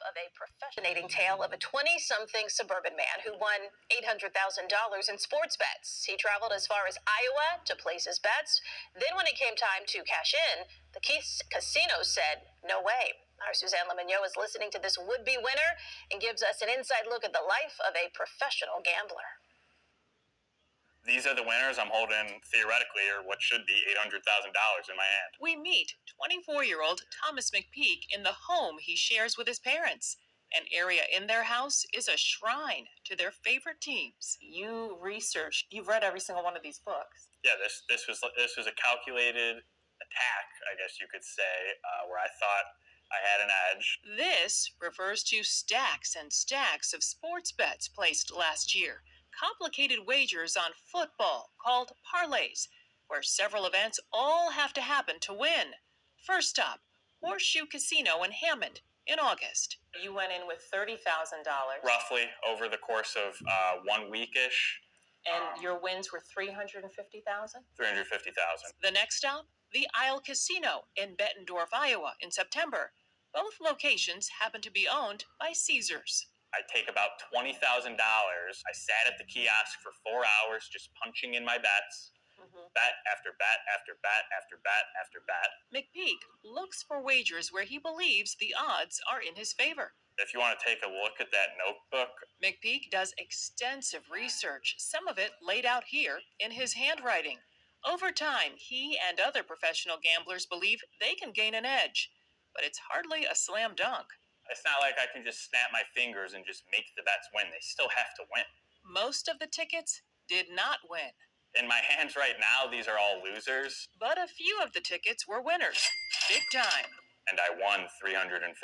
of a fascinating tale of a 20-something suburban man who won $800,000 in sports bets. He traveled as far as Iowa to place his bets. Then when it came time to cash in, the casino said, no way. Our Suzanne Lemonnier is listening to this would-be winner and gives us an inside look at the life of a professional gambler. These are the winners I'm holding, theoretically, or what should be $800,000 in my hand. We meet 24-year-old Thomas McPeak in the home he shares with his parents. An area in their house is a shrine to their favorite teams. You researched, you've read every single one of these books. Yeah, this was a calculated attack, I guess you could say, where I thought I had an edge. This refers to stacks and stacks of sports bets placed last year. Complicated wagers on football called parlays, where several events all have to happen to win. First stop, Horseshoe Casino in Hammond in August. You went in with $30,000. Roughly over the course of 1 weekish. And your wins were $350,000? $350,000. The next stop, the Isle Casino in Bettendorf, Iowa in September. Both locations happen to be owned by Caesars. I take about $20,000. I sat at the kiosk for 4 hours just punching in my bets. Bet after bet after bet after bet after bet. McPeak looks for wagers where he believes the odds are in his favor. If you want to take a look at that notebook. McPeak does extensive research, some of it laid out here in his handwriting. Over time, he and other professional gamblers believe they can gain an edge, but it's hardly a slam dunk. It's not like I can just snap my fingers and just make the bets win. They still have to win. Most of the tickets did not win. In my hands right now, these are all losers. But a few of the tickets were winners. Big time. And I won $350,000.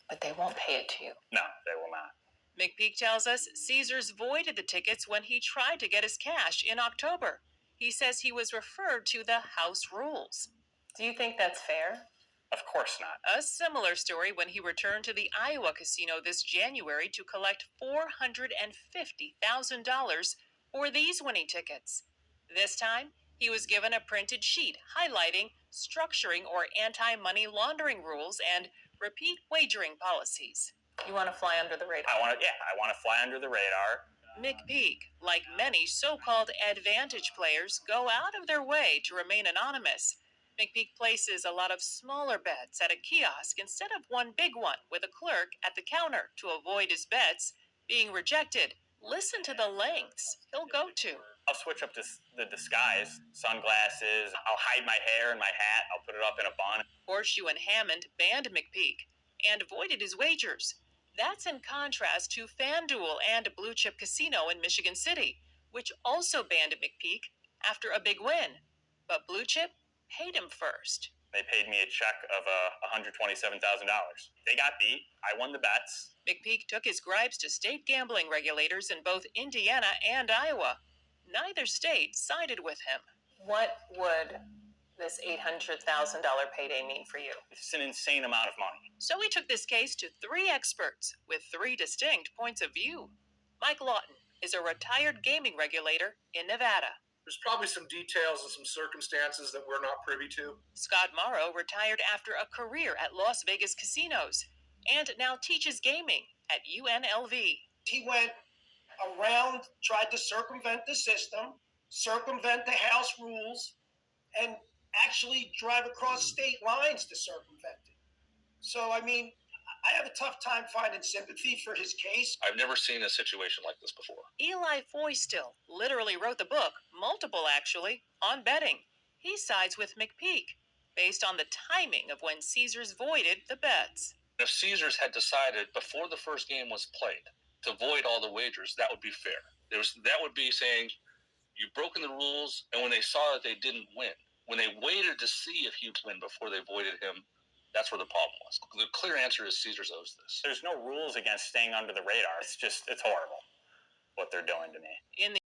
But they won't pay it to you. No, they will not. McPeak tells us Caesars voided the tickets when he tried to get his cash in October. He says he was referred to the house rules. Do you think that's fair? Of course not. A similar story when he returned to the Iowa casino this January to collect $450,000 for these winning tickets. This time, he was given a printed sheet highlighting structuring or anti-money laundering rules and repeat wagering policies. You want to fly under the radar? I want to fly under the radar. McPeak, like many so-called advantage players, go out of their way to remain anonymous. McPeak places a lot of smaller bets at a kiosk instead of one big one with a clerk at the counter to avoid his bets being rejected. Listen to the lengths he'll go to. I'll switch up to the disguise, sunglasses, I'll hide my hair in my hat, I'll put it up in a bun. Horseshoe and Hammond banned McPeak and avoided his wagers. That's in contrast to FanDuel and Blue Chip Casino in Michigan City, which also banned McPeak after a big win. But Blue Chip paid him first. They paid me a check of $127,000. They got beat. I won the bets. McPeak took his gripes to state gambling regulators in both Indiana and Iowa. Neither state sided with him. What would this $800,000 payday mean for you? It's an insane amount of money. So we took this case to 3 experts with 3 distinct points of view. Mike Lawton is a retired gaming regulator in Nevada. There's probably some details and some circumstances that we're not privy to. Scott Morrow retired after a career at Las Vegas casinos and now teaches gaming at UNLV. He went around, tried to circumvent the system, circumvent the house rules, and actually drive across state lines to circumvent it. So, I mean, I have a tough time finding sympathy for his case. I've never seen a situation like this before. Eli Foystill literally wrote the book, multiple actually, on betting. He sides with McPeak, based on the timing of when Caesars voided the bets. If Caesars had decided before the first game was played to void all the wagers, that would be fair. That would be saying, you've broken the rules, and when they saw that they didn't win, when they waited to see if he'd win before they voided him, that's where the problem was. The clear answer is Caesars owes this. There's no rules against staying under the radar. It's horrible what they're doing to me. In the